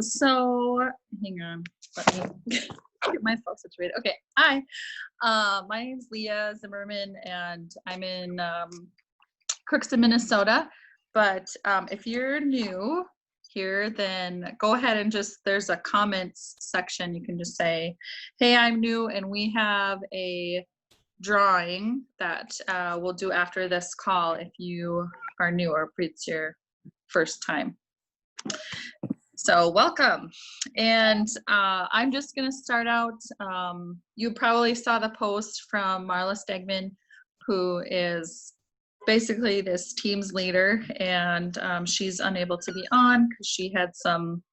So hang on, let me get myself situated. Okay, hi. My name's Leah Zimmerman, and I'm in Crookston, Minnesota. But if you're new here, then go ahead and there's a comments section. You can just say, hey, I'm new, and we have a drawing that we'll do after this call if you are new or if it's your first time. So welcome. And I'm just going to start out. You probably saw the post from Marla Stegman, who is basically this team's leader, and she's unable to be on because she had some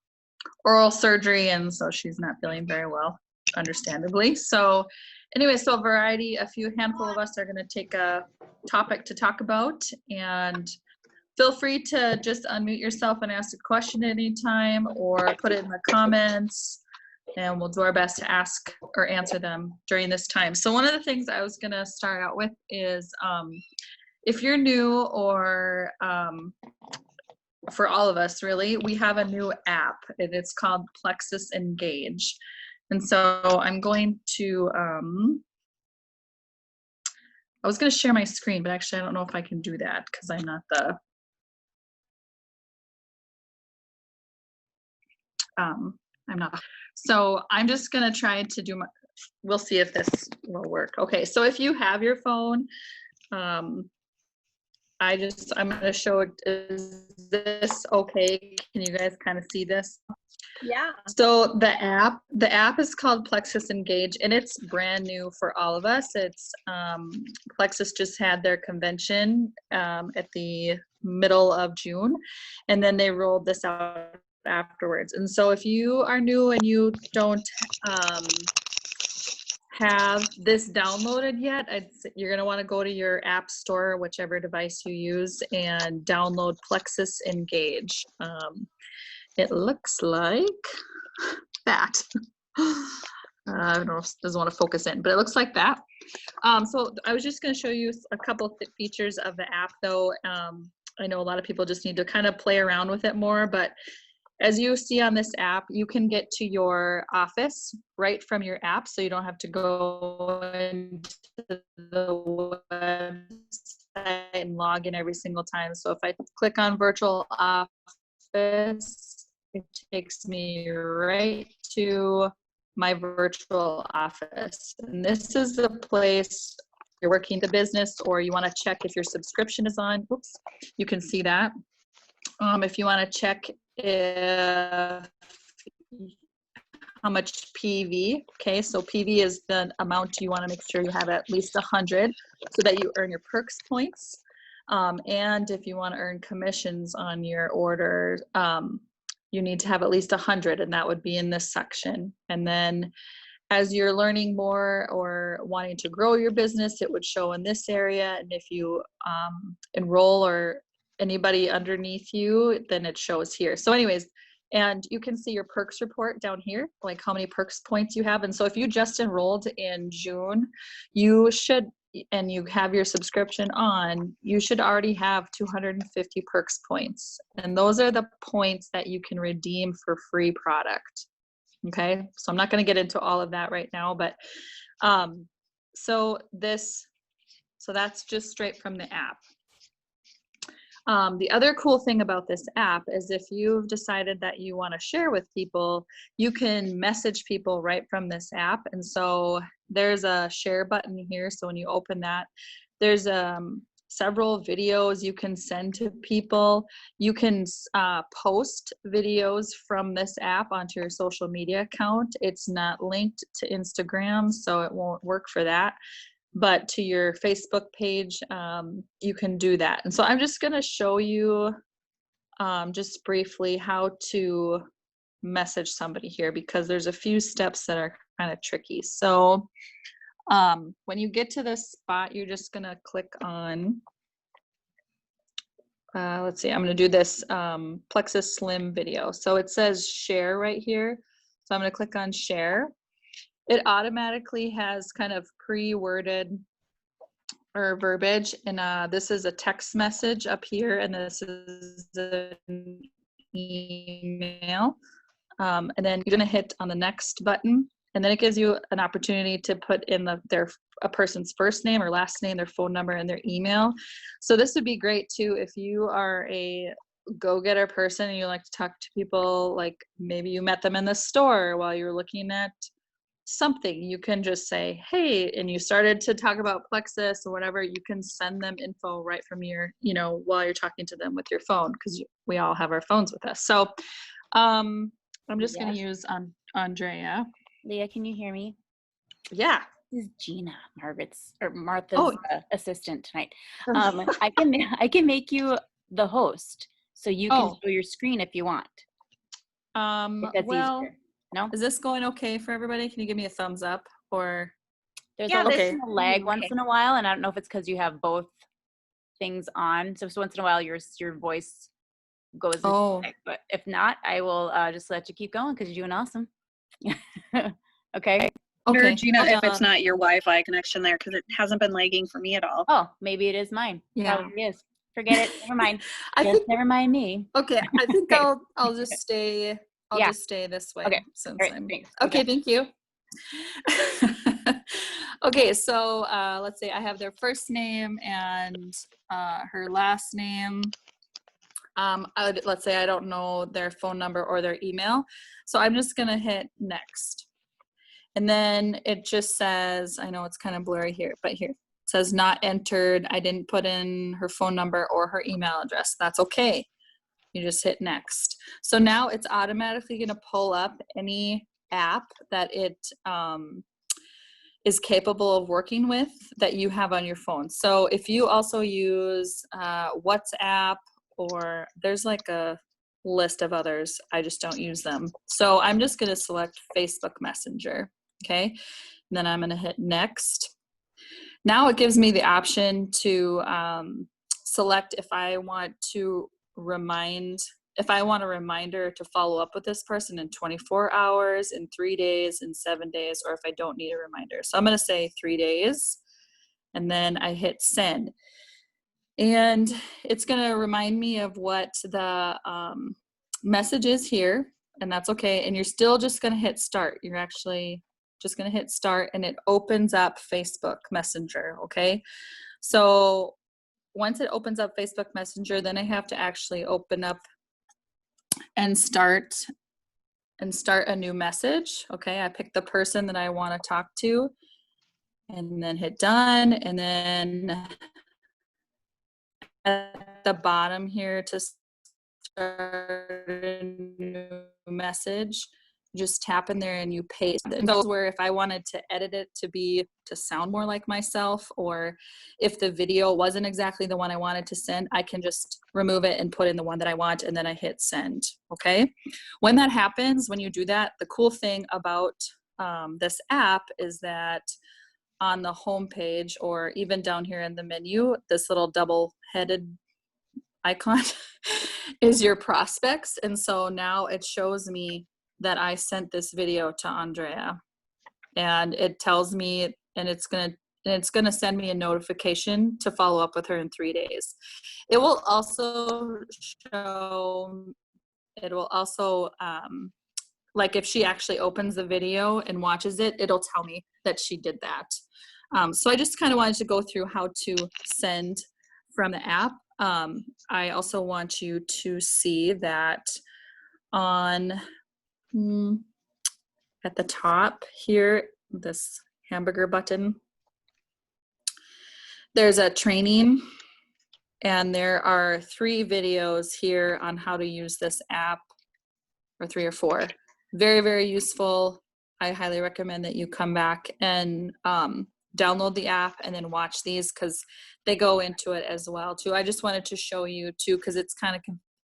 oral surgery, and so she's not feeling very well, understandably. So anyway, so a few handful of us are going to take a topic to talk about, and feel free to just unmute yourself and ask a question at any time, or put it in the comments, and we'll do our best to ask or answer them during this time. So one of the things I was going to start out with is if you're new, or for all of us really, we have a new app, and it's called Plexus Engage. And so I'm going to, I was going to share my screen, but actually I don't know if I can do that because I'm not the, so I'm just going to try to do we'll see if this will work. Okay, so if you have your phone, I'm going to show it. Is this okay? Can you guys kind of see this? Yeah. So the app is called Plexus Engage, and it's brand new for all of us. It's Plexus just had their convention at the middle of June, and then they rolled this out afterwards. And so if you are new and you don't have this downloaded yet, you're going to want to go to your app store, whichever device you use, and download Plexus Engage. It looks like that. I don't know if it doesn't want to focus in, but it looks like that. So I was just going to show you a couple of features of the app, though. I know a lot of people just need to kind of play around with it more, but as you see on this app, you can get to your office right from your app, so you don't have to go into the website and log in every single time. So if I click on virtual office, it takes me right to my virtual office. And this is the place you're working the business, or you want to check if your subscription is on. Oops, you can see that. If you want to check how much PV, okay, so PV is the amount you want to make sure you have at least 100 so that you earn your perks points. And if you want to earn commissions on your order, you need to have at least 100, and that would be in this section. And then as you're learning more or wanting to grow your business, it would show in this area. And if you enroll or anybody underneath you, then it shows here. So anyways, and you can see your perks report down here, like how many perks points you have. And so if you just enrolled in June, you should, and you have your subscription on, you should already have 250 perks points. And those are the points that you can redeem for free product. Okay, so I'm not going to get into all of that right now, but so that's just straight from the app. The other cool thing about this app is if you've decided that you want to share with people, you can message people right from this app. And so there's a share button here. So when you open that, there's several videos you can send to people. You can post videos from this app onto your social media account. It's not linked to Instagram, so it won't work for that. But to your Facebook page, you can do that. And so I'm just going to show you just briefly how to message somebody here, because there's a few steps that are kind of tricky. So when you get to this spot, you're just going to click on, let's see, I'm going to do this Plexus Slim video. So it says share right here. So I'm going to click on share. It automatically has kind of pre-worded or verbiage, and this is a text message up here, and this is an email. And then you're going to hit on the next button. And then it gives you an opportunity to put in a person's first name or last name, their phone number, and their email. So this would be great too if you are a go-getter person and you like to talk to people, like maybe you met them in the store while you're looking at something. You can just say, hey, and you started to talk about Plexus or whatever, you can send them info right from your, while you're talking to them with your phone, because we all have our phones with us. So I'm just going to use Andrea. Leah, can you hear me? Yeah. This is Gina, Martha's assistant tonight. I can make you the host, so you can show your screen if you want. If that's easier. No? Is this going okay for everybody? Can you give me a thumbs up? Or there's a lag once in a while, and I don't know if it's because you have both things on. So once in a while your voice goes into it. But if not, I will just let you keep going because you're doing awesome. Okay. Okay, Gina, if it's not your Wi-Fi connection there, because it hasn't been lagging for me at all. Oh, maybe it is mine. Yeah. Probably is. Forget it. Never mind. Never mind me. Okay, I think I'll just stay. I'll just stay this way. Okay. Since right, I'm thanks. okay. Thank you. Okay, so let's say I have their first name and her last name. Let's say I don't know their phone number or their email, so I'm just gonna hit next. And then it just says, I know it's kind of blurry here, but here it says not entered. I didn't put in her phone number or her email address. That's okay. You just hit next. So now it's automatically going to pull up any app that it is capable of working with that you have on your phone. So if you also use WhatsApp, or there's like a list of others, I just don't use them. So I'm just going to select Facebook Messenger. Okay. And then I'm going to hit next. Now it gives me the option to select if I want a reminder to follow up with this person in 24 hours, in 3 days, in 7 days, or if I don't need a reminder. So I'm going to say 3 days, and then I hit send. And it's going to remind me of what the message is here, and that's okay. And you're still just going to hit start. You're actually just going to hit start, and it opens up Facebook Messenger, okay? So once it opens up Facebook Messenger, then I have to actually open up and start a new message, okay? I pick the person that I want to talk to, and then hit done, and then at the bottom here to start a new message, just tap in there and you paste. And those where if I wanted to edit it to sound more like myself, or if the video wasn't exactly the one I wanted to send, I can just remove it and put in the one that I want, and then I hit send. Okay. When that happens, when you do that, the cool thing about this app is that on the home page, or even down here in the menu, this little double-headed icon is your prospects. And so now it shows me that I sent this video to Andrea, and it tells me, and it's gonna send me a notification to follow up with her in 3 days. It will also like if she actually opens the video and watches it, it'll tell me that she did that. So I just kind of wanted to go through how to send from the app. I also want you to see that on at the top here, this hamburger button, there's a training, and there are 3 videos here on how to use this app, or 3 or 4. Very, very useful. I highly recommend that you come back and download the app and then watch these, because they go into it as well too. I just wanted to show you too, because it's kind of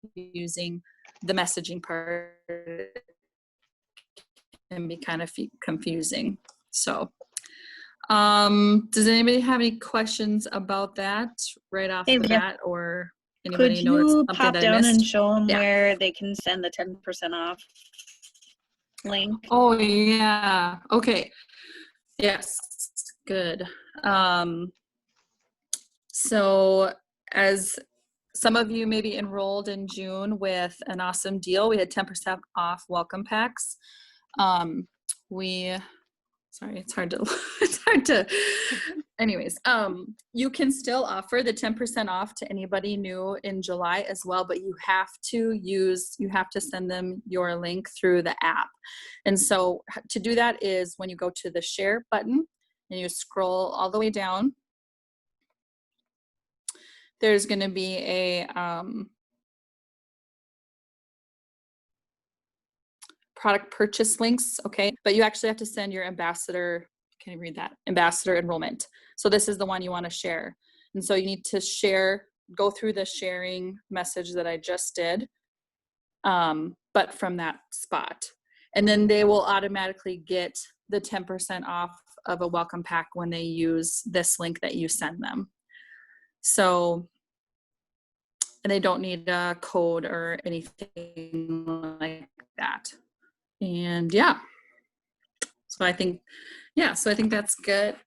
confusing, the messaging part can be kind of confusing. So does anybody have any questions about that right off the bat, or anybody know it's something pop that down I missed? and show them where they can send the 10% off link? Oh yeah. Okay. Yes. Good. some of you maybe enrolled in June with an awesome deal. We had 10% off welcome packs. Sorry, it's hard to, anyways, you can still offer the 10% off to anybody new in July as well, but you have to send them your link through the app. And so to do that is when you go to the share button and you scroll all the way down, there's going to be a, product purchase links, okay? But you actually have to send your ambassador, can you read that? Ambassador enrollment. So this is the one you want to share. And so you need to go through the sharing message that I just did, but from that spot. And then they will automatically get the 10% off of a welcome pack when they use this link that you send them. So, and they don't need a code or anything like that. And yeah, so I think that's good.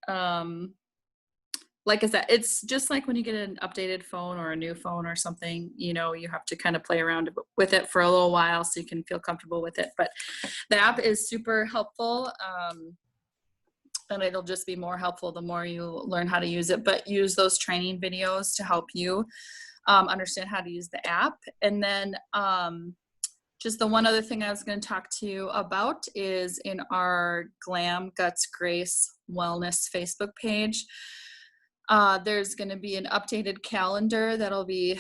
Like I said, it's just like when you get an updated phone or a new phone or something, you know, you have to kind of play around with it for a little while so you can feel comfortable with it. But the app is super helpful, and it'll just be more helpful the more you learn how to use it. But use those training videos to help you understand how to use the app. And then just the one other thing I was going to talk to you about is in our Glam Guts Grace Wellness Facebook page. There's going to be an updated calendar that'll be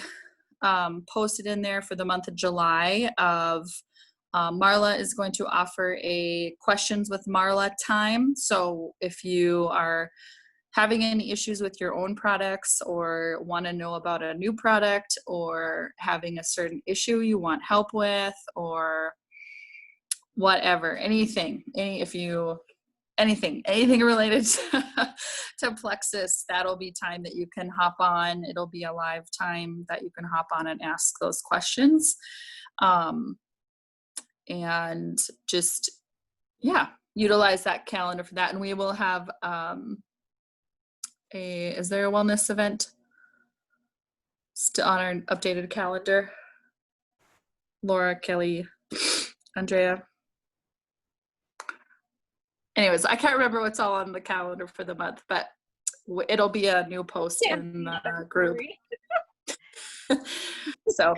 posted in there for the month of July. Marla is going to offer a questions with Marla time. So if you are having any issues with your own products or want to know about a new product or having a certain issue you want help with or whatever, anything related to Plexus, that'll be time that you can hop on. It'll be a live time that you can hop on and ask those questions. And just, utilize that calendar for that. And we will have, is there a wellness event still on our updated calendar? Laura, Kelly, Andrea. Anyways, I can't remember what's all on the calendar for the month, but it'll be a new post in the group. So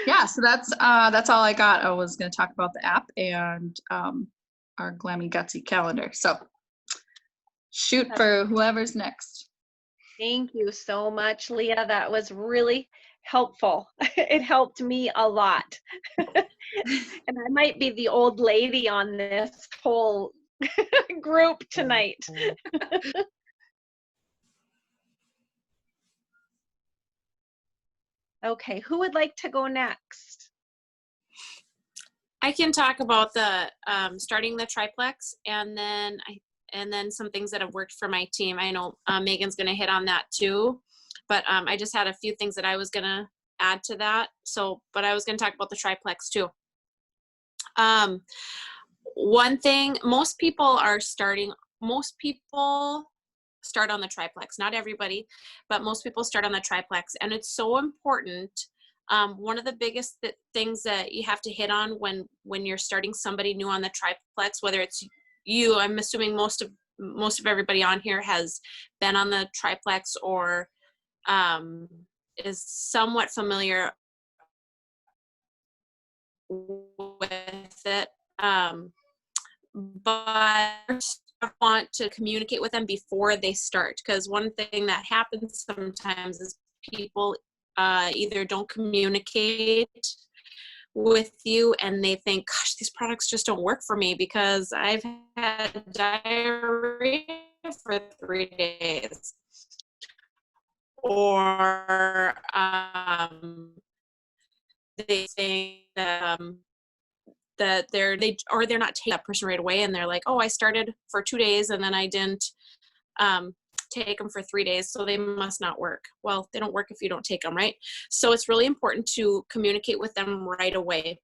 yeah, so that's all I got. I was going to talk about the app and our Glammy Gutsy calendar. So shoot for whoever's next. Thank you so much, Leah. That was really helpful. It helped me a lot. And I might be the old lady on this whole group tonight. Okay, who would like to go next? I can talk about the starting the triplex and then some things that have worked for my team. I know Megan's going to hit on that too, but I just had a few things that I was going to add to that. So, but I was going to talk about the triplex too. One thing, most people start on the triplex, not everybody, but most people start on the triplex, and it's so important. One of the biggest things that you have to hit on when you're starting somebody new on the triplex, whether it's you, I'm assuming most of everybody on here has been on the triplex or is somewhat familiar with it. But I want to communicate with them before they start, because one thing that happens sometimes is people either don't communicate with you and they think, gosh, these products just don't work for me because I've had diarrhea for 3 days. Or they say that they're not taking that person right away, and they're like, oh, I started for 2 days and then I didn't take them for 3 days, so they must not work. Well, they don't work if you don't take them, right? So it's really important to communicate with them right away.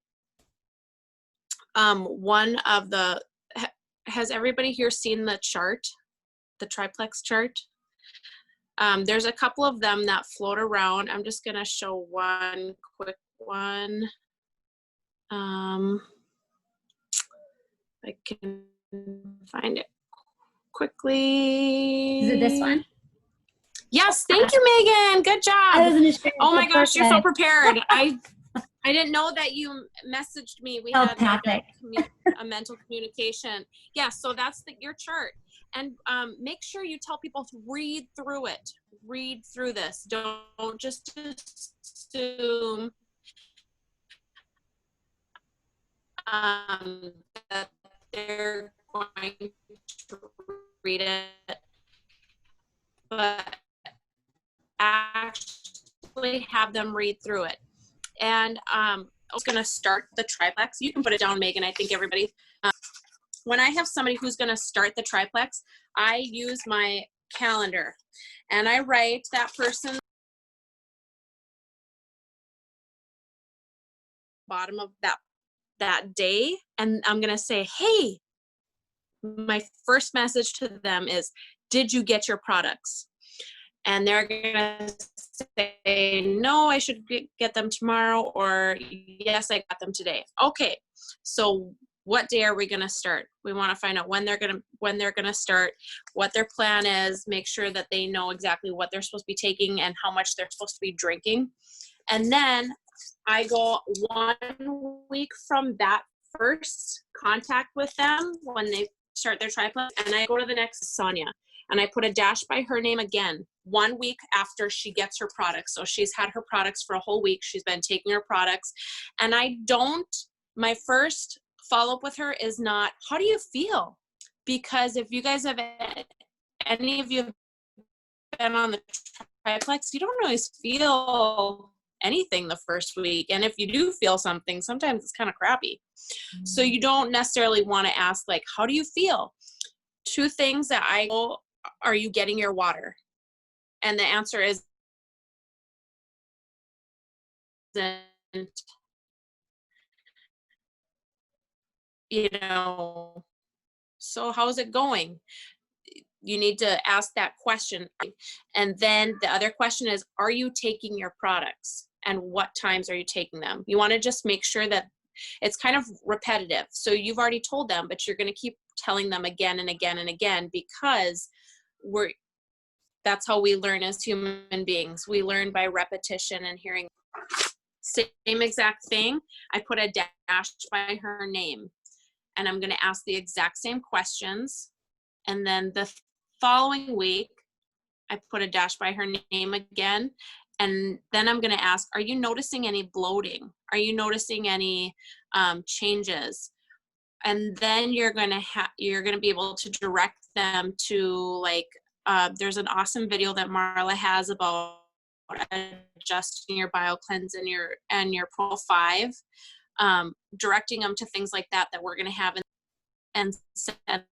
Has everybody here seen the chart, the triplex chart? There's a couple of them that float around. I'm just gonna show one quick one. I can find it quickly. Is it this one? Yes, thank you, Megan. Good job. Oh my gosh, you're so prepared. I didn't know that you messaged me. We had like a mental communication. Yeah, so that's your chart. And make sure you tell people to read through it. Read through this. Don't just assume that they're going to read it, but actually have them read through it. And I was going to start the triplex. You can put it down, Megan. I think everybody, when I have somebody who's going to start the triplex, I use my calendar and I write that person bottom of that day, and I'm going to say, hey, my first message to them is, did you get your products? And they're going to say, no, I should get them tomorrow, or yes, I got them today. Okay, so what day are we going to start? We want to find out when they're going to start, what their plan is, make sure that they know exactly what they're supposed to be taking and how much they're supposed to be drinking. And then I go 1 week from that first contact with them when they start their triplex, and I go to the next Sonia, and I put a dash by her name again 1 week after she gets her products. So she's had her products for a whole week. She's been taking her products, and my first follow-up with her is not, how do you feel? Because if you guys have, any of you have been on the triplex, you don't always feel anything the first week. And if you do feel something, sometimes it's kind of crappy. So you don't necessarily want to ask, like, how do you feel? 2 things that I go, are you getting your water? And the answer is, you know, so how's it going? You need to ask that question. And then the other question is, are you taking your products? And what times are you taking them? You want to just make sure that it's kind of repetitive. So you've already told them, but you're going to keep telling them again and again and again, because that's how we learn as human beings. We learn by repetition and hearing. Same exact thing. I put a dash by her name, and I'm going to ask the exact same questions. And then the following week, I put a dash by her name again. And then I'm going to ask, are you noticing any bloating? Are you noticing any changes? And then you're going to be able to direct them to, like, there's an awesome video that Marla has about adjusting your BioCleanse and your Pro 5, directing them to things like that we're going to have and send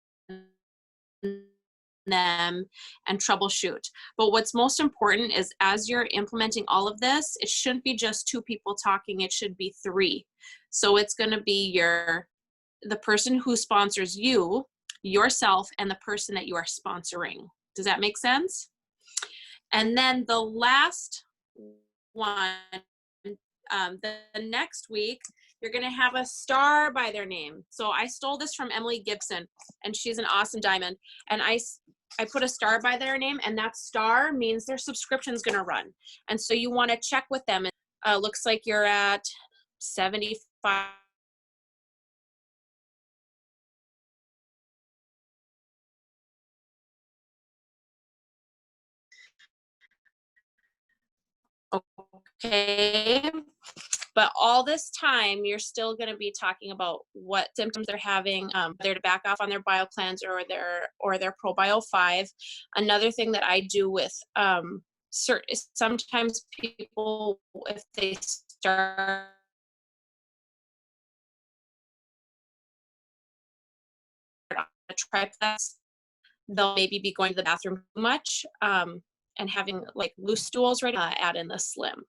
them and troubleshoot. But what's most important is, as you're implementing all of this, it shouldn't be just 2 people talking, it should be 3. So it's going to be the person who sponsors you, yourself, and the person that you are sponsoring. Does that make sense? And then the last one, the next week, you're going to have a star by their name. So I stole this from Emily Gibson, and she's an awesome diamond. And I put a star by their name, and that star means their subscription is going to run. And so you want to check with them. Looks like you're at 75. Okay. But all this time, you're still going to be talking about what symptoms they're having, they're to back off on their BioCleanse or their ProBio 5. Another thing that I do with sometimes people, if they start a triplex, they'll maybe be going to the bathroom too much and having like loose stools, right? Add in the Slim.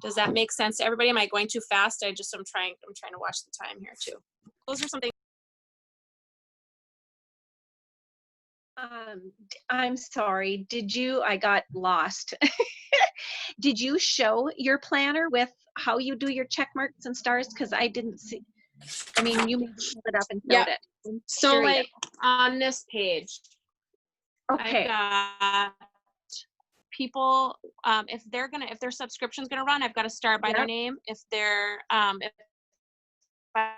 Does that make sense to everybody? Am I going too fast? I'm trying to watch the time here too. Those are something. I'm sorry. I got lost. Did you show your planner with how you do your check marks and stars? Because I didn't see. I mean, you maybe pulled it up and showed it. I'm So sure you like on this page, did. Okay. I've got people, if their subscription's gonna run, I've got to start by their Yep. name. If I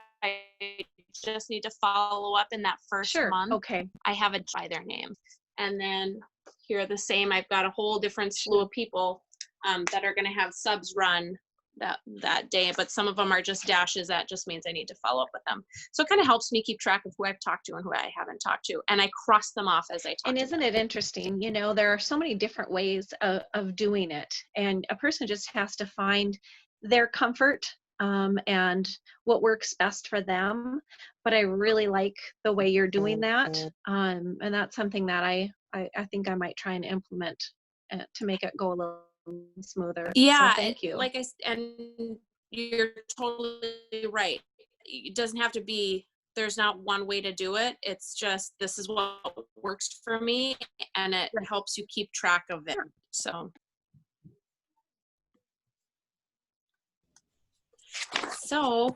just need to follow up in that first Sure. month, Okay. I have it by their name. And then here the same, I've got a whole different slew of people that are gonna have subs run that day, but some of them are just dashes. That just means I need to follow up with them. So it kind of helps me keep track of who I've talked to and who I haven't talked to. And I cross them off as I talk And to isn't them. it interesting? You know, there are so many different ways of doing it, and a person just has to find their comfort and what works best for them. But I really like the way you're doing that, and that's something that I think I might try and implement to make it go a little smoother. Yeah, So thank you. and you're totally right. It doesn't have to be, there's not one way to do it. It's just, this is what works for me, and it helps you keep track of it. So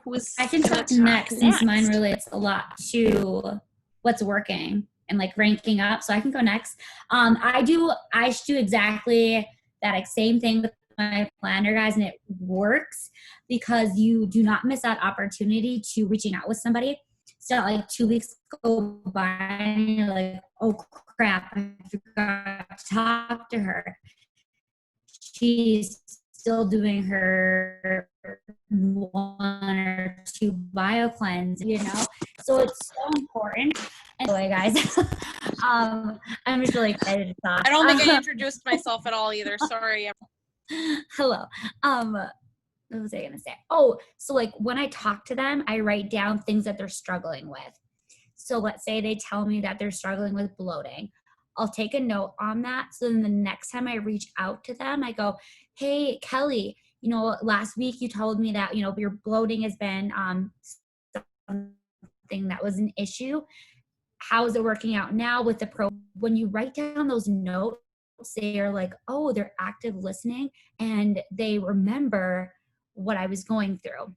who's I can gonna talk next since mine relates a lot to what's working and like ranking up. So I can go next. I do exactly that same thing with my planner, guys, and it works because you do not miss that opportunity to reaching out with somebody. It's not like 2 weeks go by and you're like, oh crap, I forgot to talk to her. She's still doing her 1 or 2 bio cleanse, you know? So it's so important. Anyway, guys, I'm just really excited to talk. I don't think I introduced myself at all either. Sorry. Hello. What was I gonna say? Oh, so like when I talk to them, I write down things that they're struggling with. So let's say they tell me that they're struggling with bloating. I'll take a note on that. So then the next time I reach out to them, I go, hey, Kelly, you know, last week you told me that, you know, your bloating has been something that was an issue. How is it working out now with the pro? When you write down those notes, they are like, oh, they're active listening and they remember what I was going through.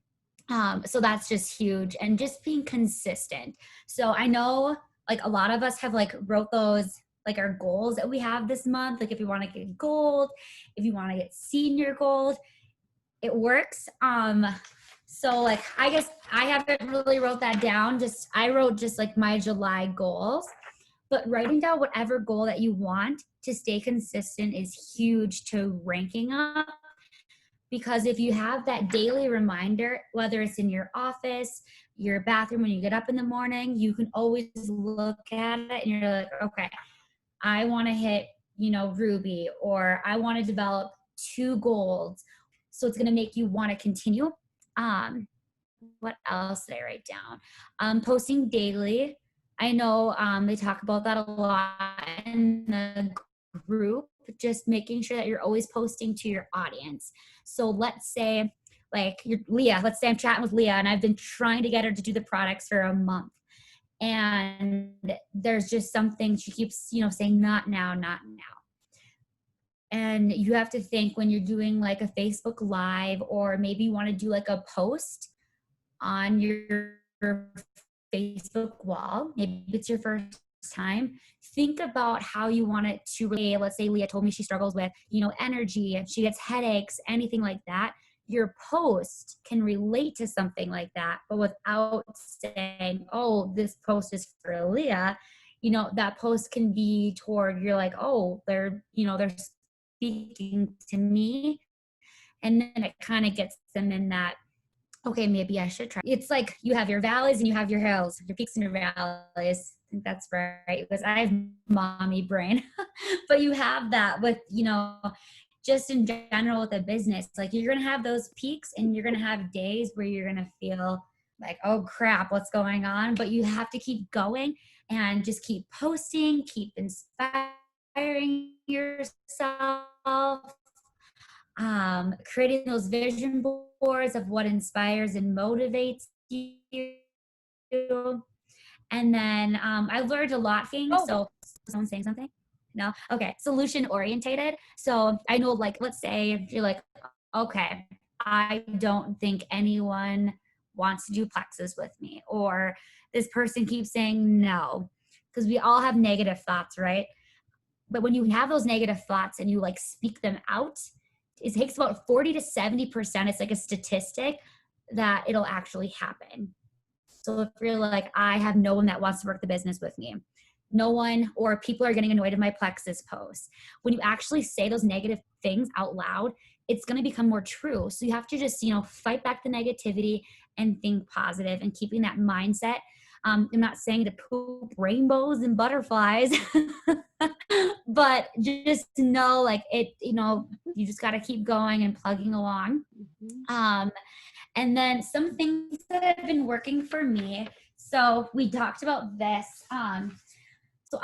So that's just huge, and just being consistent. So I know like a lot of us have like wrote those like our goals that we have this month. Like if you want to get gold, if you want to get senior gold, it works. So like, I guess I haven't really wrote that down. I wrote just like my July goals, but writing down whatever goal that you want to stay consistent is huge to ranking up. Because if you have that daily reminder, whether it's in your office, your bathroom, when you get up in the morning, you can always look at it and you're like, okay, I want to hit, you know, Ruby, or I want to develop 2 golds. So it's going to make you want to continue. What else did I write down? Posting daily. I know they talk about that a lot in the group, just making sure that you're always posting to your audience. So let's say like Leah, let's say I'm chatting with Leah and I've been trying to get her to do the products for a month. And there's just something she keeps, you know, saying, not now, not now. And you have to think when you're doing like a Facebook Live, or maybe you want to do like a post on your Facebook wall, maybe it's your first time, think about how you want it to relate. Let's say Leah told me she struggles with, you know, energy and she gets headaches, anything like that. Your post can relate to something like that, but without saying, oh, this post is for Leah, you know, that post can be toward, you're like, oh, they're, you know, they're speaking to me. And then it kind of gets them in that, okay, maybe I should try. It's like you have your valleys and you have your hills, your peaks and your valleys. I think that's right, because I have mommy brain. But you have that with, you know, just in general with a business. Like you're going to have those peaks and you're going to have days where you're going to feel like, oh crap, what's going on? But you have to keep going and just keep posting, keep inspiring yourself. Creating those vision boards of what inspires and motivates you. And then I've learned a lot of things. So someone saying something? No? Okay. Solution orientated. So I know, like, let's say if you're like, okay, I don't think anyone wants to do plexus with me, or this person keeps saying no, because we all have negative thoughts, right? But when you have those negative thoughts and you like speak them out, it takes about 40 to 70%. It's like a statistic that it'll actually happen. So if you're like, I have no one that wants to work the business with me, no one, or people are getting annoyed at my plexus posts. When you actually say those negative things out loud, it's going to become more true. So you have to just, fight back the negativity and think positive and keeping that mindset. I'm not saying to poop rainbows and butterflies, but just to know, like, it, you just got to keep going and plugging along. And then some things that have been working for me. So we talked about this. So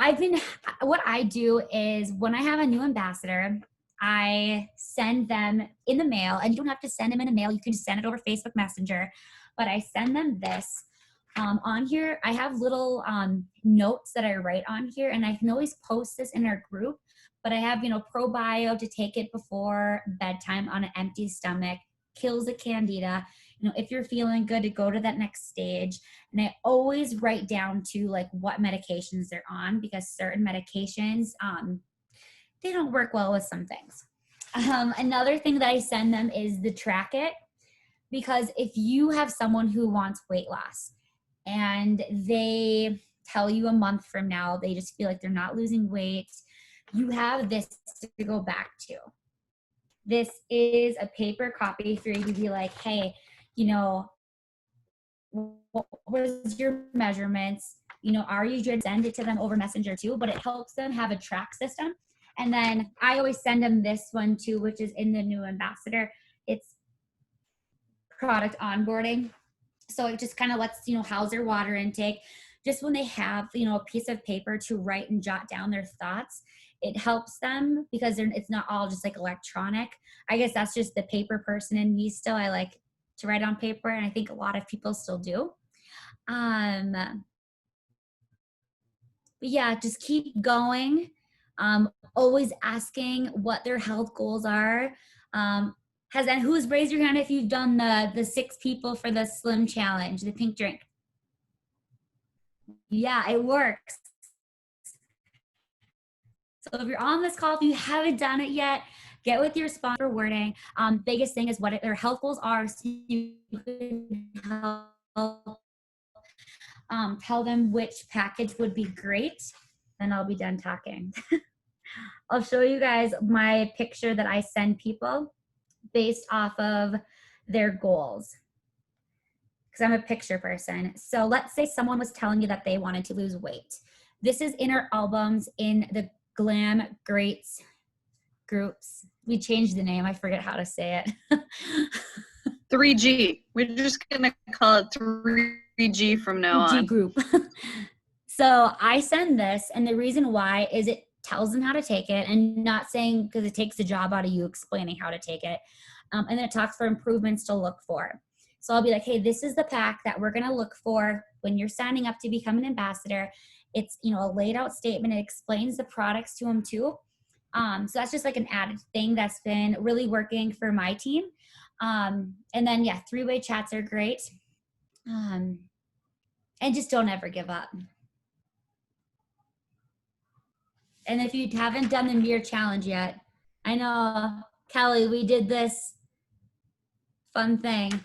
what I do is when I have a new ambassador, I send them in the mail, and you don't have to send them in a mail. You can just send it over Facebook Messenger, but I send them this. On here, I have little notes that I write on here, and I can always post this in our group, but I have, probio to take it before bedtime on an empty stomach, kills the candida. If you're feeling good, to go to that next stage. And I always write down to like what medications they're on, because certain medications, they don't work well with some things. Another thing that I send them is the Track It, because if you have someone who wants weight loss and they tell you a month from now, they just feel like they're not losing weight, you have this to go back to. This is a paper copy for you to be like, hey, what was your measurements? Are you good? Send it to them over Messenger too, but it helps them have a track system. And then I always send them this one too, which is in the new ambassador. It's product onboarding. So it just kind of lets, how's their water intake. Just when they have, a piece of paper to write and jot down their thoughts, it helps them because it's not all just like electronic. I guess that's just the paper person in me still. I like to write on paper, and I think a lot of people still do. But yeah, just keep going. Always asking what their health goals are. Who's raised your hand if you've done the 6 people for the Slim Challenge, the pink drink? Yeah, it works. So if you're on this call, if you haven't done it yet, get with your sponsor for wording. Biggest thing is what their health goals are, so you can help tell them which package would be great. Then I'll be done talking. I'll show you guys my picture that I send people based off of their goals, because I'm a picture person. So let's say someone was telling you that they wanted to lose weight. This is in our albums in the Glam Greats groups. We changed the name. I forget how to say it. 3G. We're just going to call it 3G from now on. G group. So I send this, and the reason why is it tells them how to take it, and not saying because it takes the job out of you explaining how to take it. And then it talks for improvements to look for. So I'll be like, hey, this is the pack that we're going to look for when you're signing up to become an ambassador. It's, a laid out statement. It explains the products to them too. So that's just like an added thing that's been really working for my team. And then, yeah, 3-way chats are great. And just don't ever give up. And if you haven't done the mirror challenge yet, I know, Kelly, we did this fun thing.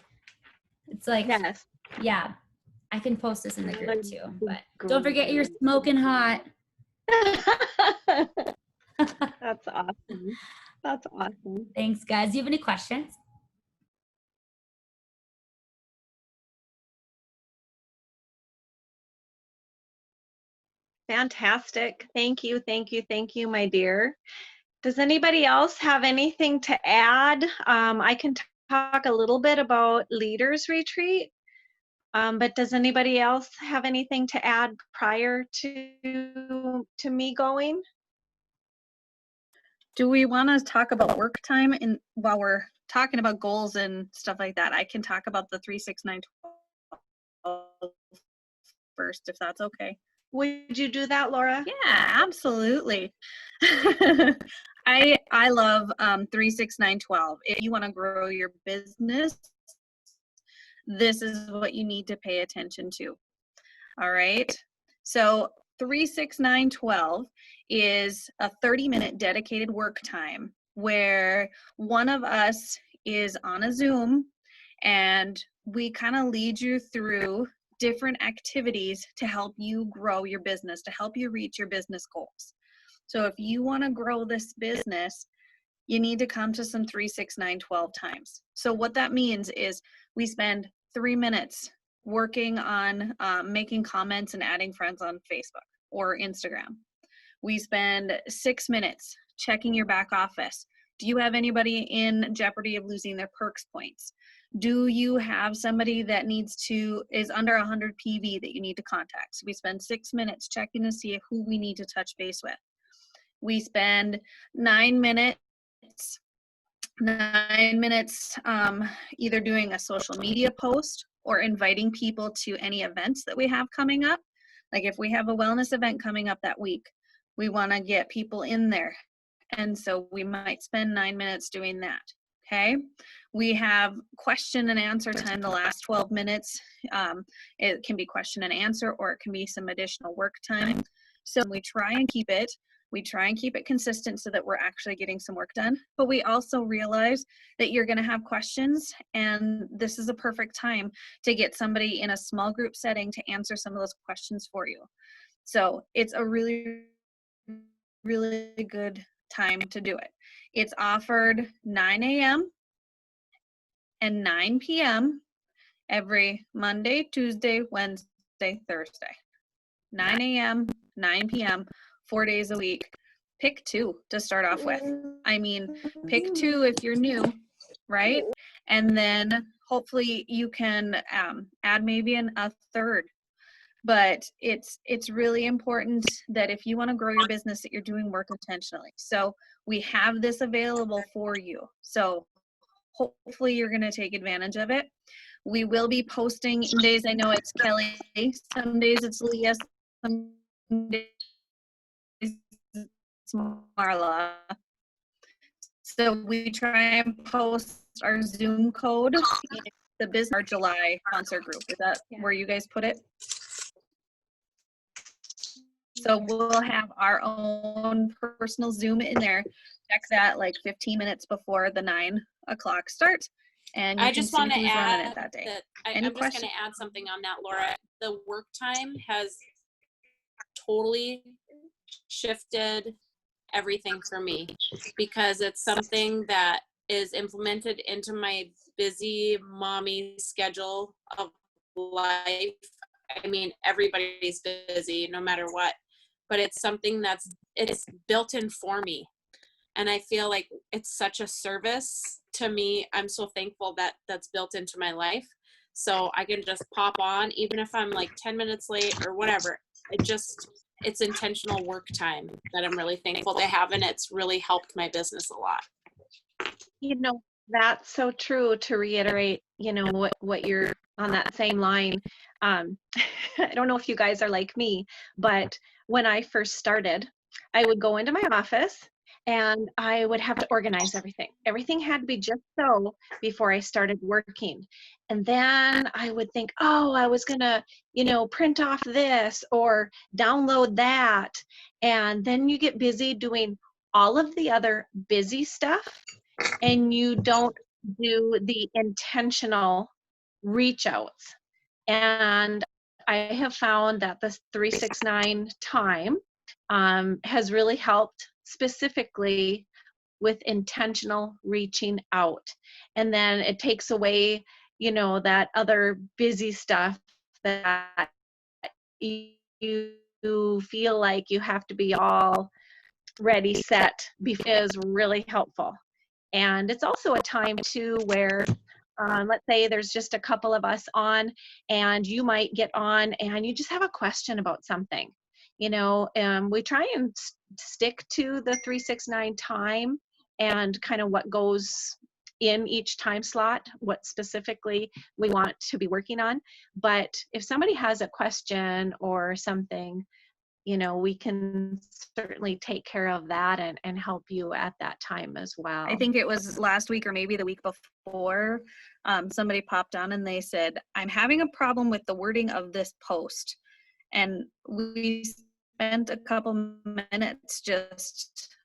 It's like, Yes. Yeah, I can post this in the group too, but don't forget you're smoking hot. That's awesome. That's awesome. Thanks, guys. Do you have any questions? Fantastic. Thank you, thank you, thank you, my dear. Does anybody else have anything to add? I can talk a little bit about Leaders Retreat, but does anybody else have anything to add prior to me going? Do we want to talk about work time while we're talking about goals and stuff like that? I can talk about the 3, 6, 9, 12 first, if that's okay. Would you do that, Laura? Yeah, absolutely. I love 36912. If you want to grow your business, this is what you need to pay attention to. All right. So 36912 is a 30-minute dedicated work time where one of us is on a Zoom and we kind of lead you through different activities to help you grow your business, to help you reach your business goals. So if you want to grow this business, you need to come to some 36912 times. So what that means is we spend 3 minutes working on making comments and adding friends on Facebook or Instagram. We spend 6 minutes checking your back office. Do you have anybody in jeopardy of losing their perks points? Do you have somebody that is under 100 PV that you need to contact? So we spend 6 minutes checking to see who we need to touch base with. We spend 9 minutes either doing a social media post or inviting people to any events that we have coming up. Like if we have a wellness event coming up that week, we want to get people in there. And so we might spend 9 minutes doing that. Okay. We have question and answer time the last 12 minutes. It can be question and answer, or it can be some additional work time. So we try and keep it consistent so that we're actually getting some work done. But we also realize that you're going to have questions, and this is a perfect time to get somebody in a small group setting to answer some of those questions for you. So it's a really, really good time to do it. It's offered 9 a.m. and 9 p.m. every Monday, Tuesday, Wednesday, Thursday. 9 a.m., 9 p.m., 4 days a week. Pick 2 to start off with. I mean, pick 2 if you're new, right? And then hopefully you can add maybe a third. But it's really important that if you want to grow your business, that you're doing work intentionally. So we have this available for you. So hopefully you're going to take advantage of it. We will be posting. Some days I know it's Kelly, some days it's Leah, some days it's Marla. So we try and post our Zoom code in the business our July concert group. Is that where you guys put it? So we'll have our own personal Zoom in there. Check that like 15 minutes before the 9 o'clock start. And you I can just see want to who's running add it that day. that Any I'm just going questions? to add something on that, Laura. The work time has totally shifted everything for me because it's something that is implemented into my busy mommy schedule of life. I mean, everybody's busy no matter what, but it's something it's built in for me. And I feel like it's such a service to me. I'm so thankful that that's built into my life. So I can just pop on, even if I'm like 10 minutes late or whatever. It's intentional work time that I'm really thankful to have. And it's really helped my business a lot. You know, that's so true. To reiterate, you know, what you're on that same line. I don't know if you guys are like me, but when I first started, I would go into my office and I would have to organize everything. Everything had to be just so before I started working. And then I would think, oh, I was gonna, you know, print off this or download that. And then you get busy doing all of the other busy stuff, and you don't do the intentional reach outs. And I have found that the 369 time has really helped, specifically with intentional reaching out. And then it takes away, you know, that other busy stuff that you feel like you have to be all ready, set, is really helpful. And it's also a time too where let's say there's just a couple of us on, and you might get on and you just have a question about something. You know, we try and stick to the 369 time and kind of what goes in each time slot, what specifically we want to be working on. But if somebody has a question or something, you know, we can certainly take care of that and help you at that time as well. I think it was last week or maybe the week before, somebody popped on and they said, I'm having a problem with the wording of this post. And we spent a couple minutes, just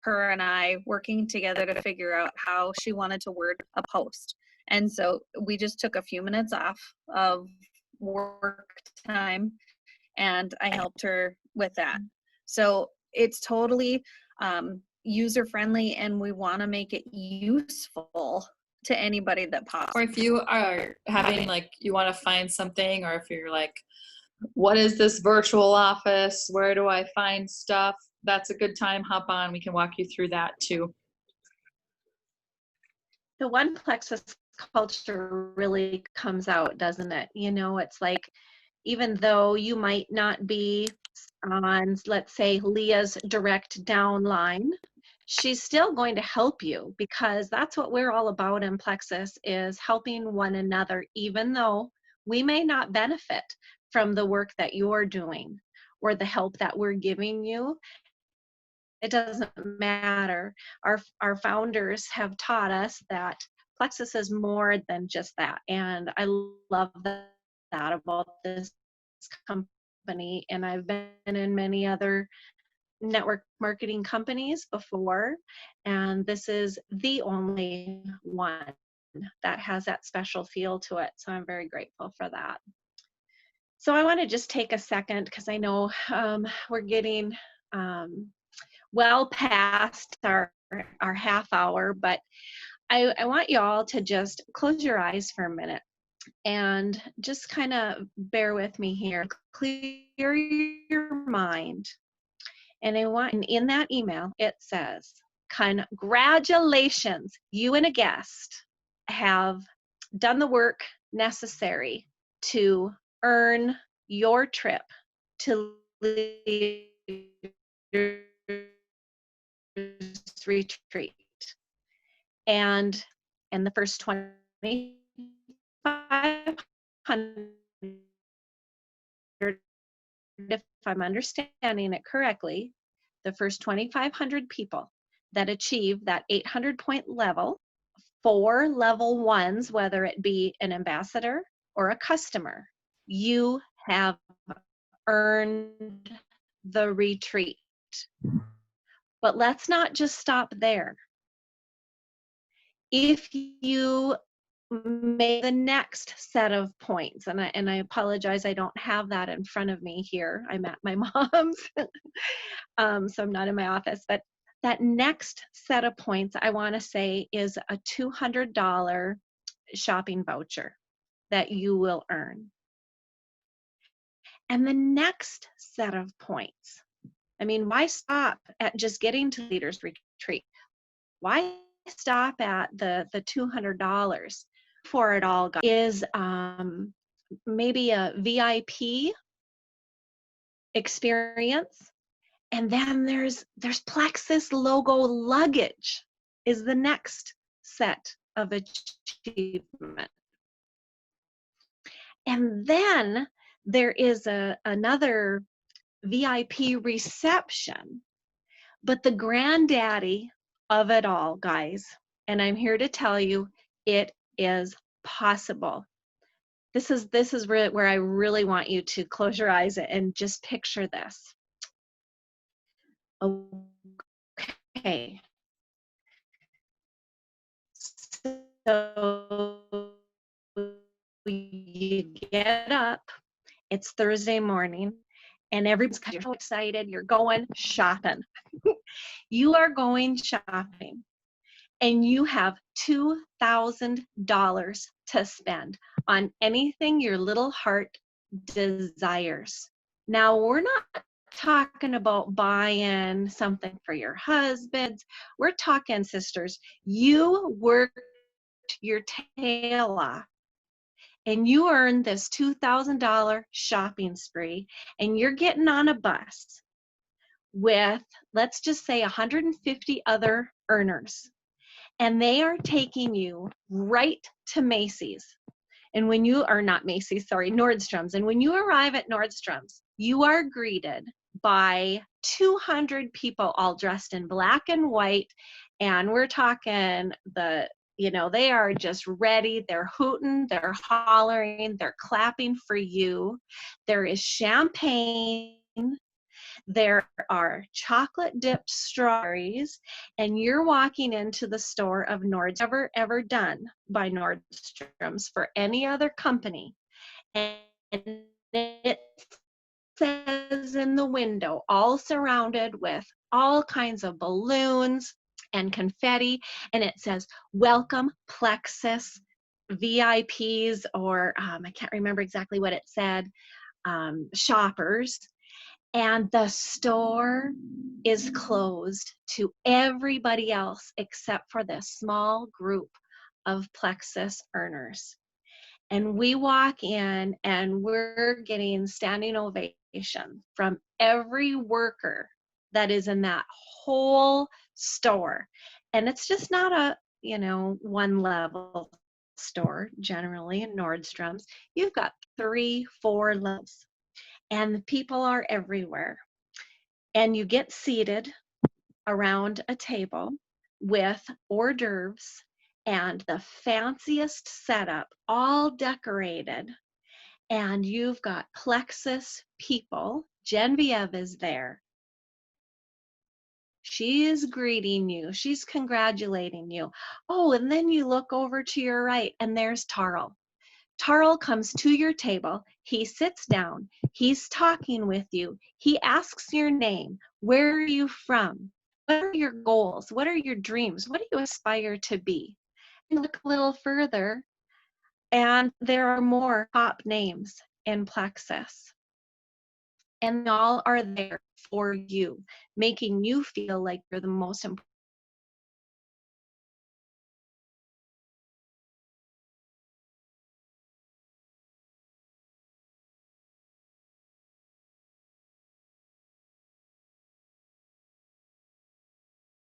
her and I, working together to figure out how she wanted to word a post. And so we just took a few minutes off of work time and I helped her with that. So it's totally user friendly, and we want to make it useful to anybody that pops. Or if you are having like, you want to find something, or if you're like, what is this virtual office? Where do I find stuff? That's a good time. Hop on. We can walk you through that too. The one Plexus culture really comes out, doesn't it? You know, it's like, even though you might not be on, let's say, Leah's direct downline, she's still going to help you, because that's what we're all about in Plexus, is helping one another, even though we may not benefit from the work that you're doing or the help that we're giving you. It doesn't matter. Our founders have taught us that Plexus is more than just that. And I love that about this company. And I've been in many other network marketing companies before, and this is the only one that has that special feel to it. So I'm very grateful for that. So I want to just take a second, because I know we're getting well past our half hour, but I want you all to just close your eyes for a minute and just kind of bear with me here. Clear your mind. And I want, in that email, it says, congratulations, you and a guest have done the work necessary to earn your trip to Leah's retreat. And the first 2,500, if I'm understanding it correctly, the first 2,500 people that achieve that 800-point level, 4 level 1s, whether it be an ambassador or a customer, you have earned the retreat. But let's not just stop there. If you make the next set of points, and I apologize, I don't have that in front of me here. I'm at my mom's, so I'm not in my office. But that next set of points, I want to say, is a $200 shopping voucher that you will earn. And the next set of points, I mean, why stop at just getting to Leaders Retreat? Why stop at the $200 for it all? Is maybe a VIP experience, and then there's Plexus logo luggage is the next set of achievement. And then there is another VIP reception, but the granddaddy of it all, guys, and I'm here to tell you, it is possible. This is where I really want you to close your eyes and just picture this. Okay. So you get up, it's Thursday morning, and everybody's so excited, you're going shopping. You are going shopping, and you have $2,000 to spend on anything your little heart desires. Now, we're not talking about buying something for your husband. We're talking, sisters, you worked your tail off and you earned this $2,000 shopping spree, and you're getting on a bus with, let's just say, 150 other earners, and they are taking you right to Macy's. And when you are not Macy's, sorry, Nordstrom's. And when you arrive at Nordstrom's, you are greeted by 200 people all dressed in black and white. And we're talking they are just ready. They're hooting, they're hollering, they're clapping for you. There is champagne. There are chocolate dipped strawberries, and you're walking into the store of Nordstrom, ever done by Nordstrom's for any other company. And it says in the window, all surrounded with all kinds of balloons and confetti, and it says, "Welcome Plexus VIPs," or I can't remember exactly what it said, shoppers. And the store is closed to everybody else except for this small group of Plexus earners. And we walk in and we're getting standing ovation from every worker that is in that whole store. And it's just not a, one level store generally in Nordstrom's. You've got 3, 4 levels. And the people are everywhere. And you get seated around a table with hors d'oeuvres and the fanciest setup, all decorated. And you've got Plexus people. Genevieve is there. She is greeting you. She's congratulating you. Oh, and then you look over to your right, and there's Tarl. Tarl comes to your table. He sits down. He's talking with you. He asks your name. Where are you from? What are your goals? What are your dreams? What do you aspire to be? And look a little further, and there are more top names in Plexus. And all are there for you, making you feel like you're the most important